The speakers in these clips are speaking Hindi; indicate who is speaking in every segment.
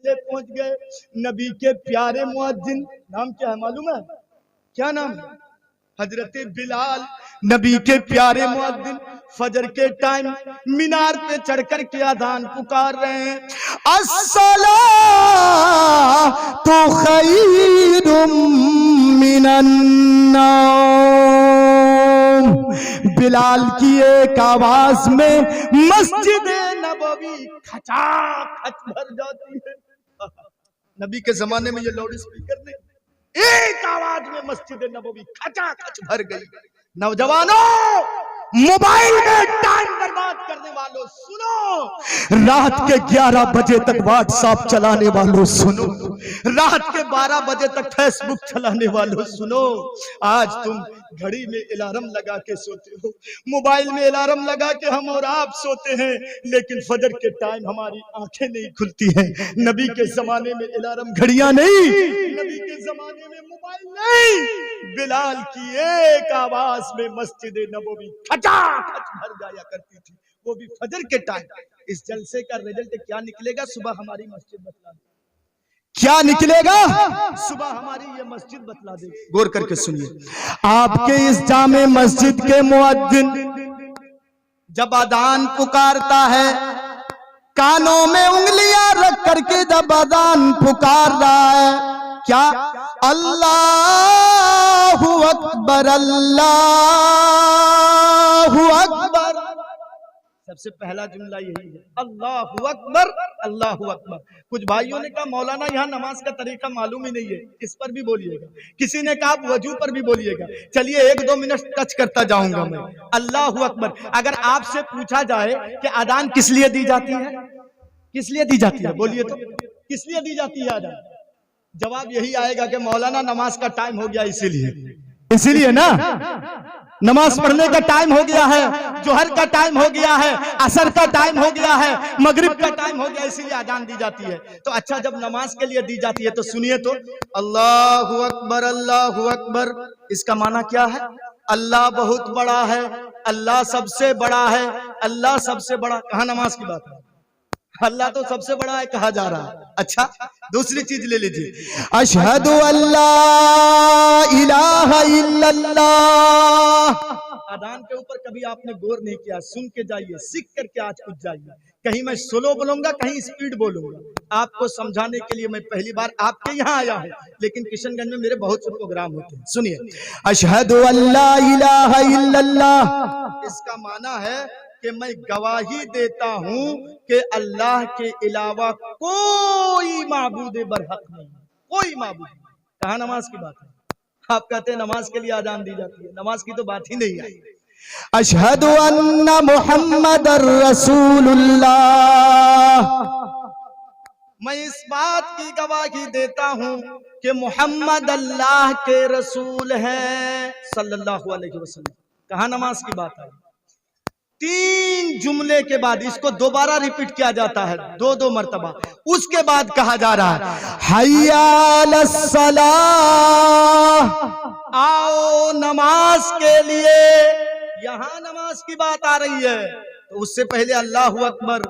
Speaker 1: पहले पहुंच गए। नबी के प्यारे मुअज्जिन, नाम क्या है मालूम है? क्या नाम है? हजरत बिलाल। नबी के प्यारे मुअज्जिन फजर के टाइम मीनार पे चढ़कर के अजान पुकार रहे हैं, अस्सलातु खैरुम मिनन नौम। बिलाल की एक आवाज में मस्जिद नबवी खचाखच भर जाती है। नबी के जमाने में ये लाउड स्पीकर नहीं, एक आवाज में मस्जिद नबवी खचाखच भर गई। नौजवानों, मोबाइल में टाइम बर्बाद करने वालों सुनो, रात के 11 बजे तक व्हाट्सएप चलाने वालों सुनो, रात के 12 बजे तक फेसबुक चलाने वालों सुनो। आज तुम घड़ी में अलार्म लगा के सोते हो, मोबाइल में अलार्म लगा के हम और आप सोते हैं, लेकिन फजर के टाइम हमारी आंखें नहीं खुलती हैं। नबी के जमाने में अलार्म घड़ियां नहीं, नबी के जमाने में मोबाइल नहीं, बिलाल की एक आवाज में मस्जिद नबवी खचाखच भर जाया करती थी, वो भी फजर के टाइम। इस जलसे का रिजल्ट क्या निकलेगा? सुबह हमारी मस्जिद बतला दे। क्या निकलेगा? सुबह हमारी ये मस्जिद बतला दे। गौर करके सुनिए, आपके इस जामे मस्जिद के मुअज्जिन जब अजान पुकारता है, कानों में उंगलियां रख करके जब अजान पुकार रहा है, क्या अल्लाहु अकबर अल्लाहु अकबर, सबसे पहला जुमला यही है, अल्लाहु अकबर अल्लाहु अकबर। कुछ भाइयों ने कहा मौलाना यहाँ नमाज का तरीका मालूम ही नहीं है, इस पर भी बोलिएगा। किसी ने कहा वजू पर भी बोलिएगा। चलिए 1-2 मिनट टच करता जाऊंगा मैं। अल्लाहु अकबर, अगर आपसे पूछा जाए कि अजान किस लिए दी जाती है, किस लिए दी जाती है, बोलिए तो किस लिए दी जाती है अजान? जवाब यही आएगा कि मौलाना नमाज का टाइम हो गया इसीलिए ना, नमाज पढ़ने का टाइम हो गया है, जोहर का टाइम हो गया है, असर का टाइम हो गया है, मगरिब का टाइम हो गया, इसीलिए अजान दी जाती है। तो अच्छा, जब नमाज के लिए दी जाती है तो सुनिए तो, अल्लाहु अकबर, इसका माना क्या है? अल्लाह बहुत बड़ा है, अल्लाह सबसे बड़ा है, अल्लाह सबसे बड़ा। कहां नमाज की बात है? अल्लाह तो सबसे बड़ा है कहा जा रहा है। अच्छा, दूसरी चीज ले लीजिए, अशहदु अल्ला इलाहा इल्लल्लाह। अजान के ऊपर कभी आपने गौर नहीं किया? सुन के जाइए, सीख करके आज कुछ जाइए। कहीं मैं स्लो बोलूंगा, कहीं स्पीड बोलूंगा, आपको समझाने के लिए। मैं पहली बार आपके यहाँ आया हूँ, लेकिन किशनगंज में मेरे बहुत से प्रोग्राम होते हैं। सुनिए, अशहदु अल्ला इलाहा इल्लल्लाह, इसका माना है कि मैं गवाही देता हूं कि अल्लाह के अलावा कोई माबूद बरहक नहीं, कोई माबूद। कहां नमाज की बात है? आप कहते हैं नमाज के लिए अजान दी जाती है, नमाज की तो बात ही नहीं आई। अशहदु अन्ना मुहम्मदर रसूलुल्लाह, मैं इस बात की गवाही देता हूं कि मोहम्मद अल्लाह के रसूल हैं सल्लल्लाहु अलैहि वसल्लम। कहां नमाज की बात आई? 3 जुमले के बाद इसको दोबारा रिपीट किया जाता है, 2-2 मरतबा। उसके बाद कहा जा रहा है हय्या अलस सलाह, आओ नमाज के लिए। यहां नमाज की बात आ रही है, तो उससे पहले अल्लाहु अकबर,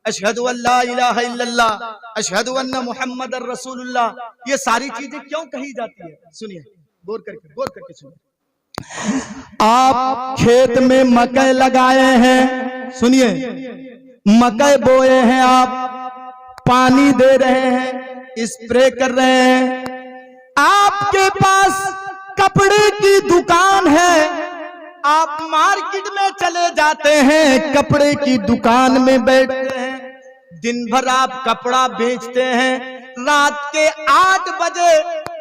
Speaker 1: अशहदु अल्ला इलाहा इल्लल्लाह, अशहदु अन्ना मुहम्मदर रसूलुल्लाह, ये सारी चीजें क्यों कही जाती है? सुनिए, गौर करके सुनिए। आप खेत में मकई लगाए हैं, सुनिए, मकई बोए हैं, आप पानी दे रहे हैं, स्प्रे कर रहे हैं। आपके पास कपड़े की दुकान है, आप मार्केट में चले जाते हैं, कपड़े की दुकान में बैठते हैं, दिन भर आप कपड़ा बेचते हैं, रात के 8 बजे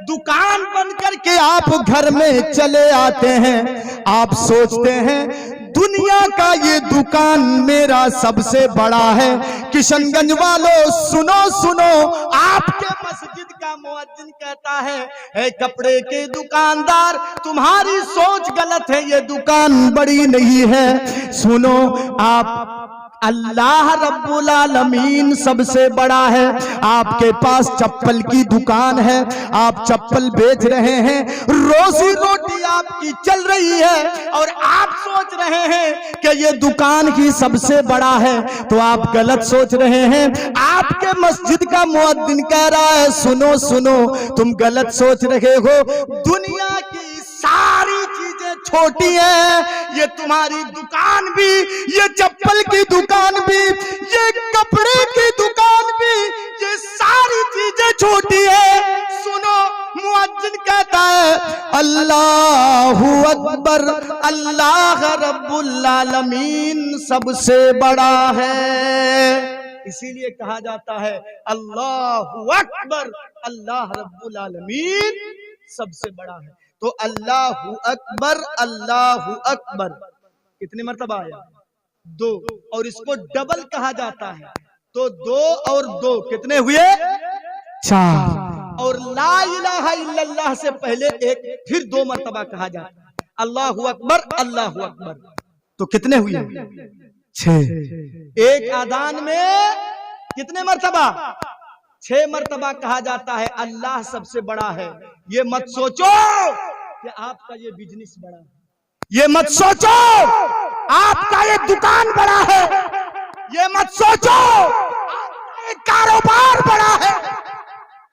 Speaker 1: दुकान बंद करके आप घर में चले आते हैं। आप सोचते हैं दुनिया का ये दुकान मेरा सबसे बड़ा है। किशनगंज वालों सुनो सुनो, आपके मस्जिद का मुअज्जिन कहता है, ए कपड़े के दुकानदार, तुम्हारी सोच गलत है, ये दुकान बड़ी नहीं है। सुनो, अल्लाह रब्बुल आलमीन सबसे बड़ा है। आपके पास चप्पल की दुकान है, आप चप्पल बेच रहे हैं, रोजी रोटी आपकी चल रही है और आप सोच रहे हैं कि ये दुकान ही सबसे बड़ा है, तो आप गलत सोच रहे हैं। आपके मस्जिद का मुअद्दिन कह रहा है सुनो सुनो, तुम गलत सोच रहे हो। दुनिया की सारी चीजें छोटी है, ये तुम्हारी दुकान भी, ये चप्पल की दुकान भी, ये कपड़े की दुकान भी, ये सारी चीजें छोटी है। सुनो, मुअज्जिन कहता है अल्लाहु अकबर, अल्लाह रब्बुल आलमीन सबसे बड़ा है। इसीलिए कहा जाता है अल्लाहु अकबर, अल्लाह रब्बुल आलमीन सबसे बड़ा है। तो अल्लाहु अकबर, अल्लाहु अकबर कितने मर्तबा आया? 2। और इसको डबल कहा जाता है, तो 2 और 2 कितने हुए? 4। और ला इलाहा इल्लल्लाह से पहले एक फिर 2 मर्तबा कहा जाता है अल्लाहु अकबर, अल्लाहु अकबर, तो कितने हुए? 6। एक आदान में कितने मर्तबा? 6 मर्तबा कहा जाता है अल्लाह सबसे बड़ा है। ये मत सोचो कि आपका ये बिजनेस बड़ा है, ये मत सोचो आपका ये दुकान बड़ा है, ये मत सोचो आपका ये कारोबार बड़ा है।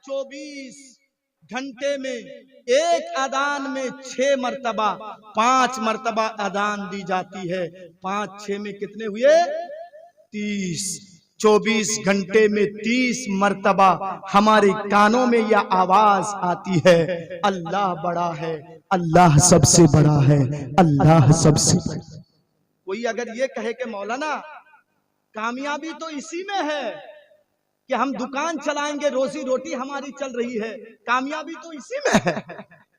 Speaker 1: 24 घंटे में एक अदान में 6 मर्तबा, 5 मर्तबा अदान दी जाती है। 5 6 में कितने हुए? 30। 24 घंटे में 30 मर्तबा हमारे कानों में यह आवाज आती है अल्लाह बड़ा है, अल्लाह सबसे बड़ा है, अल्लाह सबसे बड़ा। कोई अगर ये कहे कि मौलाना कामयाबी तो इसी में है कि हम दुकान चलाएंगे, रोजी रोटी हमारी चल रही है, कामयाबी तो इसी में है।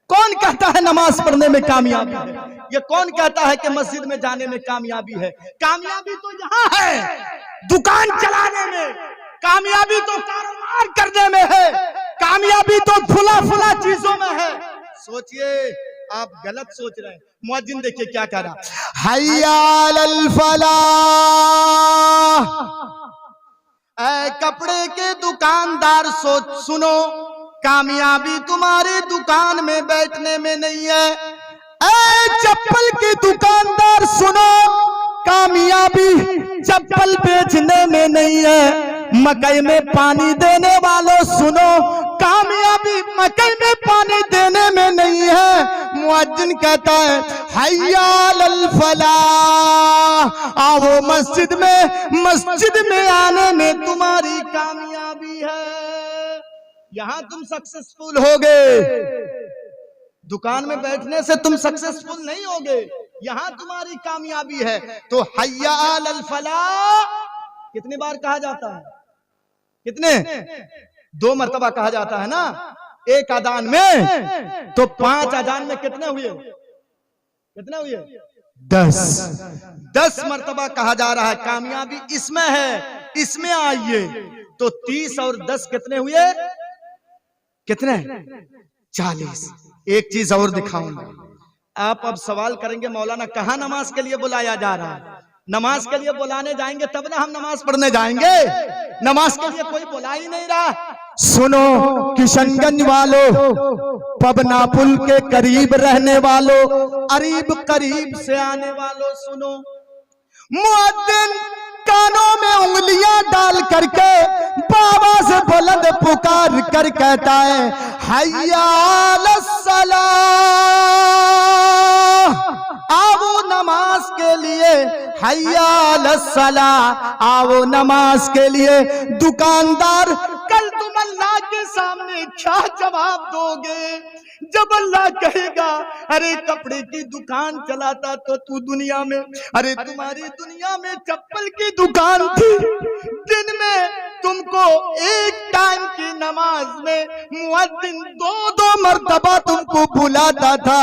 Speaker 1: कौन कहता है नमाज पढ़ने में कामयाबी है? ये कौन कहता है कि मस्जिद में जाने में कामयाबी है? कामयाबी तो यहाँ है दुकान चलाने में, कामयाबी तो कारोबार करने में है, कामयाबी तो फुला फुला चीजों में है। सोचिए, आप गलत सोच रहे हैं। मुअज्जिन देखिए क्या कह रहा, हय्या अलल फलाह। ऐ कपड़े के दुकानदार सोच सुनो, कामयाबी तुम्हारी दुकान में बैठने में नहीं है। ऐ चप्पल के दुकानदार सुनो, कामयाबी चप्पल बेचने में नहीं है। मकई में पानी देने वालों सुनो, कामयाबी मकई में पानी देने में नहीं है। मुअज्जिन कहता है हय्या अलल फलाह, आओ मस्जिद में आने में तुम्हारी कामयाबी है। यहां तुम सक्सेसफुल होगे, दुकान में बैठने से तुम सक्सेसफुल नहीं होगे, यहां तुम्हारी कामयाबी है। तो हय्या अलल फलाह कितनी बार कहा जाता है? कितने? 2 मर्तबा कहा जाता है ना एक अजान में। तो 5 अजान में कितने हुए? कितने हुए? 10 मर्तबा कहा जा रहा है कामयाबी इसमें है, इसमें आइए। तो 30 और 10 कितने हुए? कितने? 40। एक चीज और दिखाऊंगा। आप अब सवाल करेंगे मौलाना कहां नमाज के लिए बुलाया जा रहा है? नमाज के लिए बुलाने जाएंगे तब ना हम नमाज पढ़ने जाएंगे, नमाज के लिए कोई बुला ही नहीं रहा। सुनो किशनगंज वालों, पबना पुल के करीब रहने वालों, अरीब करीब से आने वालों, सुनो मुअद्दिन कानों में उंगलियां डाल करके बाबा से बुलंद पुकार कर कहता है हय्या अलस सलाह, आओ नमाज के लिए, हय्या अलस सलाह, आओ नमाज के लिए। दुकानदार कल तुम अल्लाह के सामने क्या जवाब दोगे जब अल्लाह कहेगा अरे कपड़े की दुकान चलाता तो तू दुनिया में, अरे तुम्हारी दुनिया में चप्पल की दुकान थी, दिन में तुमको एक टाइम की नमाज में मुअद्दिन 2 मर्तबा तुमको बुलाता था,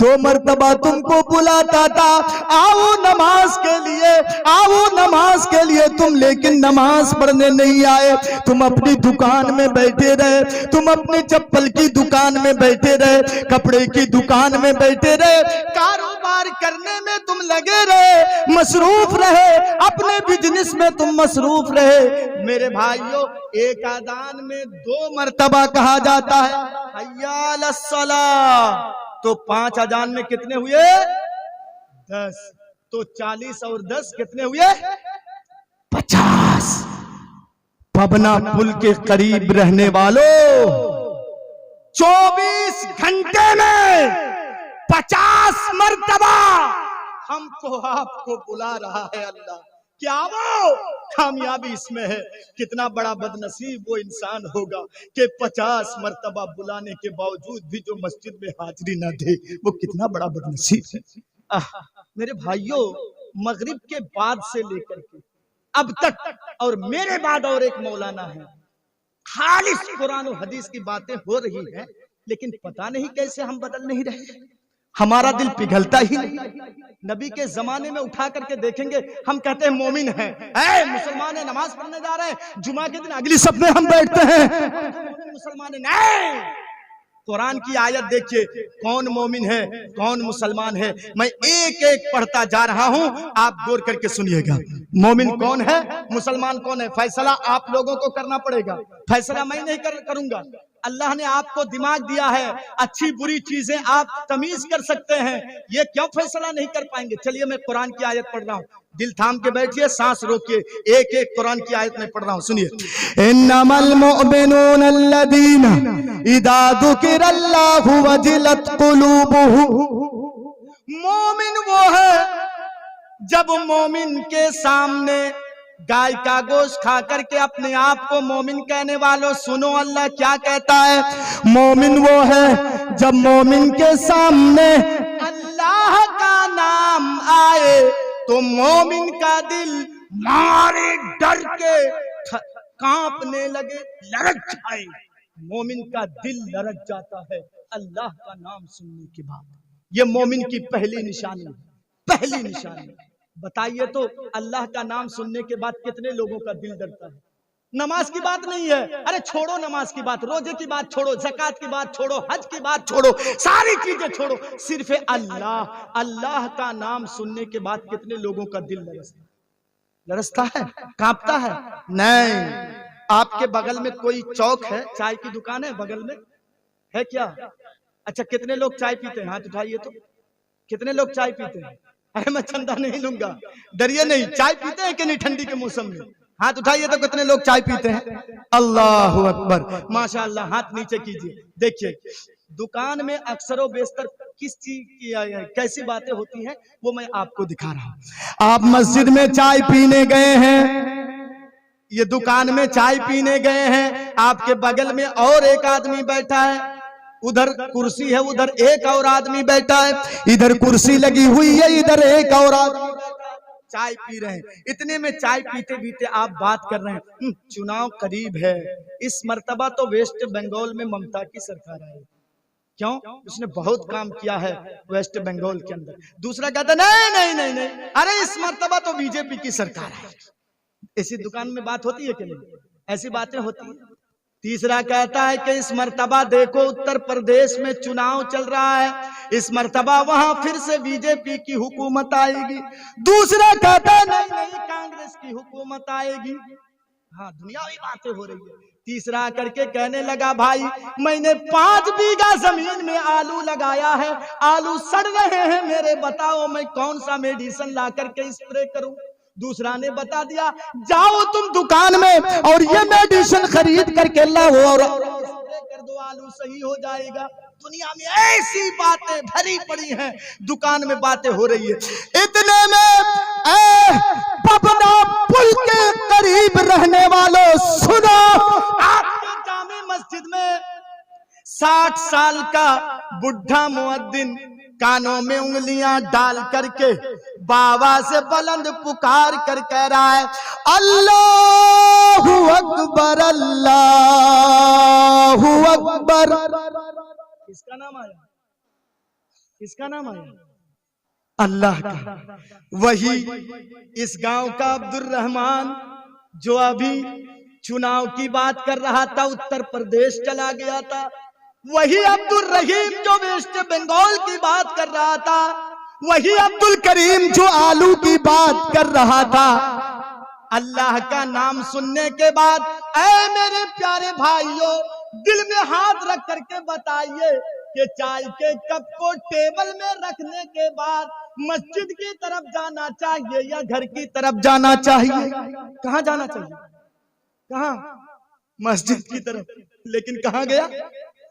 Speaker 1: 2 मर्तबा तुमको बुलाता था आओ नमाज के लिए, आओ नमाज के लिए। तुम लेकिन नमाज पढ़ने नहीं आए, तुम अपनी दुकान में बैठे रहे, तुम अपनी चप्पल की दुकान में बैठे रहे, कपड़े की दुकान में बैठे रहे, कारोबार कारोबार करने में तुम लगे रहे, मसरूफ रहे, अपने बिजनेस में तुम मसरूफ रहे। मेरे भाइयों, एक आदान में 2 मर्तबा कहा जाता है हय्या अलस्सलाह, तो 5 अजान में कितने हुए? 10। तो 40 और 10 कितने हुए? 50। पबना पुल के करीब रहने वालों, 24 घंटे में 50 मर्तबा हमको आपको बुला रहा है अल्लाह। क्या वो कामयाबी इसमें है? कितना बड़ा बदनसीब वो इंसान होगा कि 50 मर्तबा बुलाने के बावजूद भी जो मस्जिद में हाजिरी ना दे, वो कितना बड़ा बदनसीब है। मेरे भाइयों, मगरिब के बाद से लेकर के अब तक, और मेरे बाद और एक मौलाना है, खालिस कुरान और हदीस की बातें हो रही हैं, लेकिन पता नहीं कैसे हम बदल नहीं रहे। हमारा दिल पिघलता ही नहीं। नबी के जमाने में उठा करके देखेंगे, हम कहते हैं मोमिन हैं, मुसलमान है, नमाज पढ़ने जा रहे हैं, जुमा के दिन अगली सब में हम बैठते हैं, मुसलमान है। नहीं, कुरान की आयत देखिए, कौन मोमिन है, कौन मुसलमान है। मैं एक एक पढ़ता जा रहा हूं, आप गौर करके सुनिएगा। मोमिन कौन है, मुसलमान कौन है, फैसला आप लोगों को करना पड़ेगा, फैसला मैं नहीं करूंगा। अल्लाह ने आपको दिमाग दिया है, अच्छी बुरी चीजें आप तमीज कर सकते हैं, ये क्यों फैसला नहीं कर पाएंगे? चलिए मैं कुरान की आयत पढ़ रहा हूँ, दिल थाम के बैठिए, सांस रोकिए, एक एक कुरान की आयत में पढ़ रहा हूँ, सुनिए। इन्नमल मुमिनून अल्लज़ीना इज़ा ज़ुकिरल्लाहु वजिलत कुलूबुहुम। मोमिन वो है जब मोमिन के सामने गाय का गोश्त खा करके अपने आप को मोमिन कहने वालों, सुनो अल्लाह क्या कहता है। मोमिन वो है जब मोमिन के सामने अल्लाह का नाम आए तो मोमिन का दिल मारे डर के कांपने लगे, लरक जाए। मोमिन का दिल लरक जाता है अल्लाह का नाम सुनने के बाद। ये मोमिन की पहली निशानी है, पहली निशानी। बताइए तो अल्लाह का नाम सुनने के बाद कितने लोगों का दिल डरता है? नमाज की बात नहीं है, अरे छोड़ो नमाज की बात, रोजे की बात छोड़ो, ज़कात की बात छोड़ो, हज की बात छोड़ो, सारी चीजें छोड़ो, सिर्फ अल्लाह, अल्लाह का नाम सुनने के बाद कितने लोगों का दिल लरसता है, कांपता है? नहीं। आपके बगल में कोई चौक है, चाय की दुकान है बगल में, है क्या? अच्छा, कितने लोग चाय पीते हैं? हाथ उठाइए तो, कितने लोग चाय पीते हैं? अरे मैं चंदा नहीं लूंगा, डरिए नहीं। चाय पीते हैं कि नहीं ठंडी के मौसम में? हाथ उठाइए तो कितने लोग चाय पीते हैं? अल्लाहु अकबर, माशाअल्लाह। हाथ नीचे कीजिए। देखिए, दुकान में अक्सर बेशतर किस चीज की कैसी बातें होती हैं वो मैं आपको दिखा रहा हूं। आप मस्जिद में चाय पीने गए हैं, ये दुकान में चाय पीने गए हैं, आपके बगल में और एक आदमी बैठा है, उधर कुर्सी है, उधर एक और आदमी बैठा है, इधर कुर्सी लगी हुई है, इधर एक और आदमी चाय पी रहे हैं। इतने में चाय पीते पीते आप बात कर रहे हैं, चुनाव करीब है, इस मर्तबा तो वेस्ट बंगाल में ममता की सरकार आई, क्यों? उसने बहुत काम किया है वेस्ट बंगाल के अंदर। दूसरा कहता नहीं नहीं नहीं नहीं, अरे इस मर्तबा तो बीजेपी की सरकार है। ऐसी दुकान में बात होती है कि नहीं? ऐसी बातें होती है। तीसरा कहता है कि इस मर्तबा देखो उत्तर प्रदेश में चुनाव चल रहा है, इस मर्तबा वहां फिर से बीजेपी की हुकूमत आएगी। दूसरा कहता है नहीं नहीं कांग्रेस की हुकूमत आएगी। हाँ, दुनियावी बातें हो रही है। तीसरा करके कहने लगा, भाई मैंने 5 बीघा जमीन में आलू लगाया है, आलू सड़ रहे हैं, मेरे बताओ मैं कौन सा मेडिसिन ला करके स्प्रे करूं? दूसरा ने बता दिया, जाओ तुम दुकान में और ये मेडिसिन खरीद करके लाओ और स्प्रे कर दो, आलू सही हो जाएगा। दुनिया में ऐसी बातें भरी पड़ी हैं, दुकान में बातें हो रही है। इतने में पबना पुल के करीब रहने वालों सुनो, आपके जामे मस्जिद में 60 साल का बुढ़ा मुअद्दिन कानों में उंगलियां डाल करके बाबा से बुलंद पुकार कर कह रहा है, अल्लाहु अकबर अल्लाहु अकबर। किसका नाम आया? किसका नाम आया? अल्लाह का। वही इस गांव का अब्दुल रहमान जो अभी चुनाव की बात कर रहा था, उत्तर प्रदेश चला गया था, वही अब्दुल रहीम जो वेस्ट बंगाल की बात कर रहा था, वही अब्दुल करीम जो आलू की बात कर रहा था, अल्लाह का नाम सुनने के बाद, ऐ मेरे प्यारे भाइयों, दिल में हाथ रख करके बताइए कि चाय के कप को टेबल में रखने के बाद मस्जिद की तरफ जाना चाहिए या घर की तरफ जाना चाहिए? कहाँ जाना चाहिए? कहाँ? मस्जिद की तरफ। लेकिन कहाँ गया?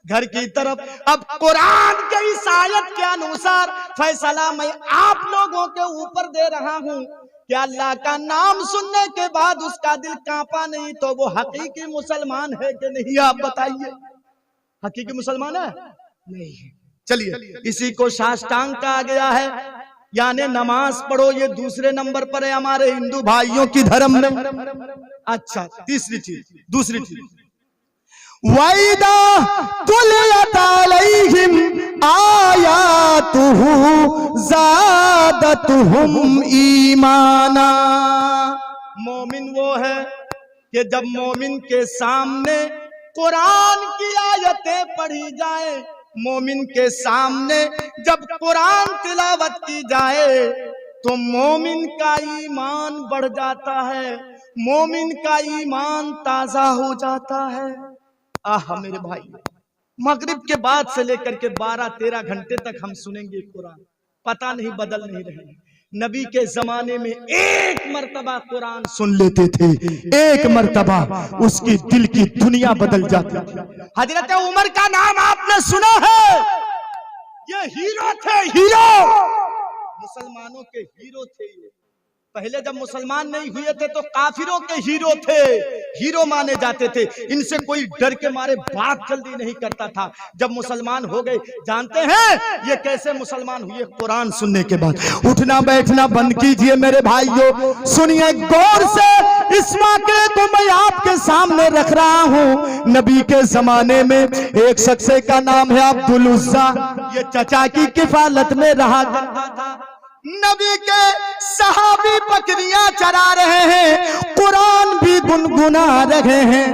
Speaker 1: घर की तरफ। अब कुरान के इस आयत के अनुसार फैसला मैं आप लोगों के ऊपर दे रहा हूँ कि अल्लाह का नाम सुनने के बाद उसका दिल कांपा नहीं तो वो हकीकी मुसलमान है कि नहीं? आप बताइए, हकीकी मुसलमान है? नहीं। चलिए, इसी को साष्टांग कहा गया है, यानी नमाज पढ़ो। ये दूसरे नंबर पर है हमारे हिंदू भाइयों की धर्म में। अच्छा, तीसरी चीज, दूसरी चीज, वैदा तुलियत अलैहिम आयातुहु ज़ादतुहुम ईमाना। मोमिन वो है कि जब मोमिन के सामने कुरान की आयतें पढ़ी जाए, मोमिन के सामने जब कुरान तिलावत की जाए तो मोमिन का ईमान बढ़ जाता है, मोमिन का ईमान ताजा हो जाता है। आह मेरे भाई, मगरिब के बाद से लेकर के 12-13 घंटे तक हम सुनेंगे कुरान, पता नहीं बदल नहीं रहे। नबी के जमाने में एक मर्तबा कुरान सुन लेते थे, एक मर्तबा उसकी दिल की दुनिया बदल जाती थी। हजरत उमर का नाम आपने सुना है? ये हीरो थे, हीरो, मुसलमानों के हीरो थे ये। पहले जब मुसलमान नहीं हुए थे तो काफिरों के हीरो थे, हीरो माने जाते थे। इनसे कोई डर के मारे बात जल्दी नहीं करता था। जब मुसलमान हो गए, जानते हैं ये कैसे मुसलमान हुए? कुरान सुनने के बाद। उठना बैठना बंद कीजिए मेरे भाइयों, सुनिए गौर से। इस वाक़े को मैं आपके सामने रख रहा हूँ। नबी के जमाने में एक शख्स का नाम है अब्दुल उज़्ज़ा। ये चचा की किफालत में रहा करता था। नबी के सहाबी बकरियां चरा रहे हैं, कुरान भी गुनगुना रहे हैं।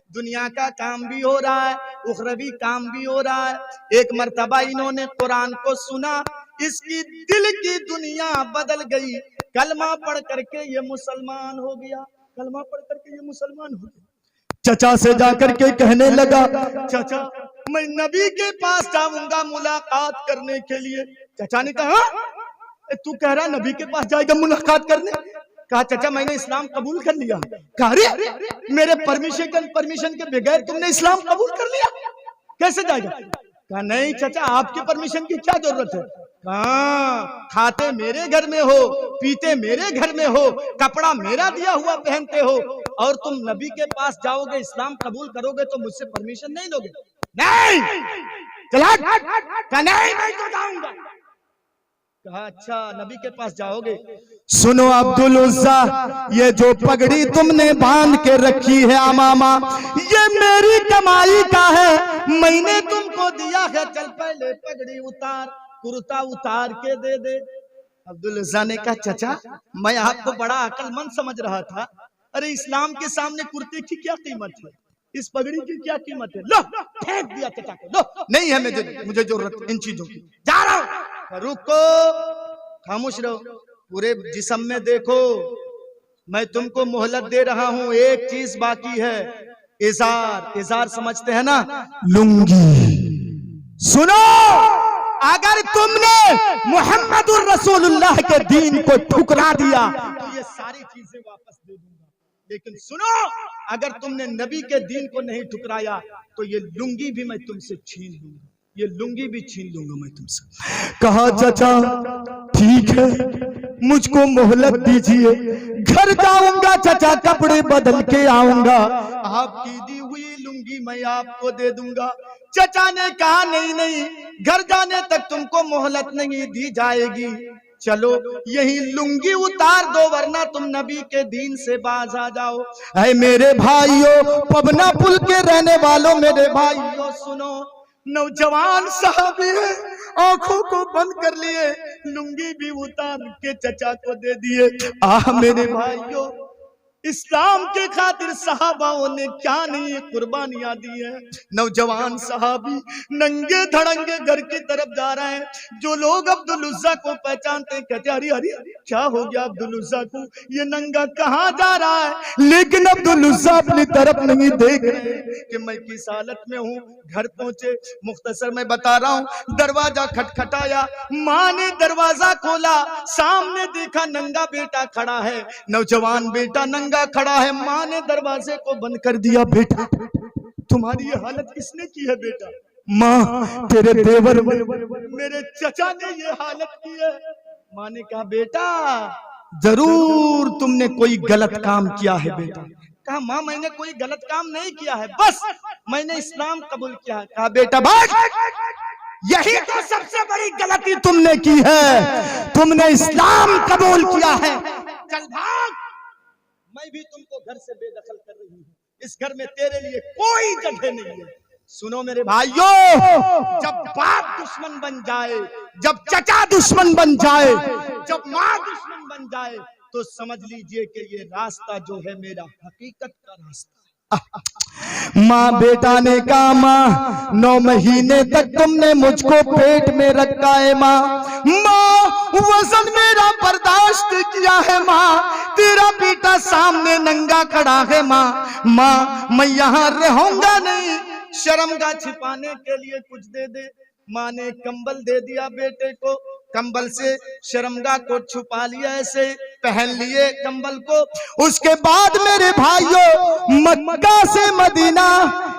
Speaker 1: दुनिया का काम भी हो रहा है, उखरवी काम भी हो रहा है। एक मर्तबा इन्होंने कुरान को सुना, इसकी दिल की दुनिया बदल गई। कलमा पढ़ करके ये मुसलमान हो गया, कलमा पढ़ करके ये मुसलमान हो गया। चचा से जाकर के कहने लगा, चाचा मैं नबी के पास जाऊंगा मुलाकात करने के लिए। चचा ने कहा, तू कह रहा नबी के पास जाएगा मुलाकात करने? कहा, चचा मैंने इस्लाम कबूल कर लिया। कहा, अरे मेरे परमिशन के बगैर तुमने इस्लाम कबूल कर लिया, कैसे जाएगा? कहा, नहीं चचा, आपके परमिशन की क्या जरूरत है? कहा, खाते मेरे घर में हो, पीते मेरे घर में हो, कपड़ा मेरा दिया हुआ पहनते हो, और तुम नबी के पास जाओगे, इस्लाम कबूल करोगे तो मुझसे परमिशन नहीं लोगे? नहीं। चला? कहा, नहीं मैं तो जाऊंगा। कहा, अच्छा नबी के पास जाओगे? सुनो अब्दुल उज़्ज़ा, ये जो पगड़ी तुमने बांध के रखी है अमामा, ये मेरी कमाई का है, मैंने तुमको दिया है। चल पहले पगड़ी उतार, कुर्ता उतार के दे दे। अब्दुल उज़्ज़ा ने कहा, चचा मैं आपको बड़ा अक्लमंद समझ रहा था। अरे इस्लाम के सामने कुर्ते की क्या कीमत है, इस पगड़ी की क्या कीमत है? लो, फेंक दिया चचा को। लो, नहीं है मुझे जरूरत इन चीजों की, जा रहा हूं। रुको, खामोश रहो, पूरे जिस्म में देखो, मैं तुमको मोहलत दे रहा हूं, एक चीज बाकी है, इज़ार। इज़ार समझते हैं ना? लुंगी। सुनो, अगर तुमने मुहम्मदुर रसूलुल्लाह के दीन को ठुकरा दिया तो ये सारी चीजें वापस दे दूंगा, लेकिन सुनो, अगर तुमने नबी के दीन को नहीं ठुकराया तो ये लुंगी भी मैं तुमसे छीन लूंगा, ये लुंगी भी छीन लूंगा मैं तुमसे। कहा, चाचा ठीक है, मुझको मोहलत दीजिए, घर जाऊंगा चाचा, कपड़े बदल के आऊंगा, आपकी दी हुई लुंगी मैं आपको दे दूंगा। चचा ने कहा, नहीं नहीं, घर जाने तक तुमको मोहलत नहीं दी जाएगी, चलो यही लुंगी उतार दो, वरना तुम नबी के दीन से बाज आ जाओ। ऐ मेरे भाइयों, पबना पुल के रहने वालों, मेरे भाइयों सुनो, नौजवान साहबी है, आंखों को बंद कर लिए, लुंगी भी उतार के चचा को दे दिए। आह मेरे भाइयों, इस्लाम के खातिर सहाबाओं ने क्या नहीं कुर्बानियां दी है। नौजवान सहाबी नंगे धड़ंगे घर की तरफ जा रहे हैं। जो लोग अब्दुल उज्जा को पहचानते हैं कहते अरे अरे क्या हो गया अब्दुल उज्जा को, ये नंगा कहाँ जा रहा है। लेकिन अब्दुल उज्जा अपनी तरफ नहीं देख रहे कि मैं किस हालत में हूँ। घर पहुंचे, मुख्तसर में बता रहा हूँ, दरवाजा खटखटाया, माँ ने दरवाजा खोला, सामने देखा नंगा बेटा खड़ा है, नौजवान बेटा नंगा खड़ा है। माँ ने दरवाजे को बंद कर दिया। बेटा तुम्हारी ये हालत किसने की है बेटा? माँ तेरे देवर मेरे चचा ने ये हालत की है। माँ ने कहा बेटा जरूर तुमने कोई गलत काम किया है बेटा। कहा माँ मैंने कोई गलत काम नहीं किया है, बस मैंने इस्लाम कबूल किया है। कहा बेटा बस यही तो सबसे बड़ी गलती तुमने की है, तुमने इस्लाम कबूल किया है। चल भाग, मैं भी तुमको घर से बेदखल कर रही हूँ, इस घर में तेरे लिए कोई जगह नहीं है। सुनो मेरे भाइयों, जब बाप दुश्मन बन जाए, जब चचा दुश्मन बन जाए, जब माँ दुश्मन बन जाए, तो समझ लीजिए कि ये रास्ता जो है मेरा हकीकत का रास्ता। माँ बेटा ने कहा माँ 9 महीने तक तुमने मुझको पेट में रखा है माँ, माँ वजन मेरा बर्दाश्त किया है माँ, तेरा बेटा सामने नंगा खड़ा है माँ, माँ मैं यहाँ रहूंगा नहीं, शर्मगा छिपाने के लिए कुछ दे दे। माँ ने कंबल दे दिया बेटे को, कंबल से शर्मगा को छुपा लिया, ऐसे पहन लिए कंबल को। उसके बाद मेरे भाइयों मक्का से मदीना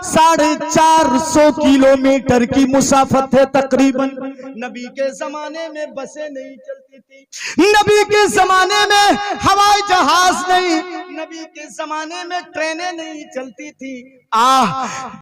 Speaker 1: 450 किलोमीटर की मुसाफत है तकरीबन। नबी के जमाने में बसें नहीं चलती थी, नबी के जमाने में हवाई जहाज नहीं, नबी के जमाने में ट्रेनें नहीं चलती थी।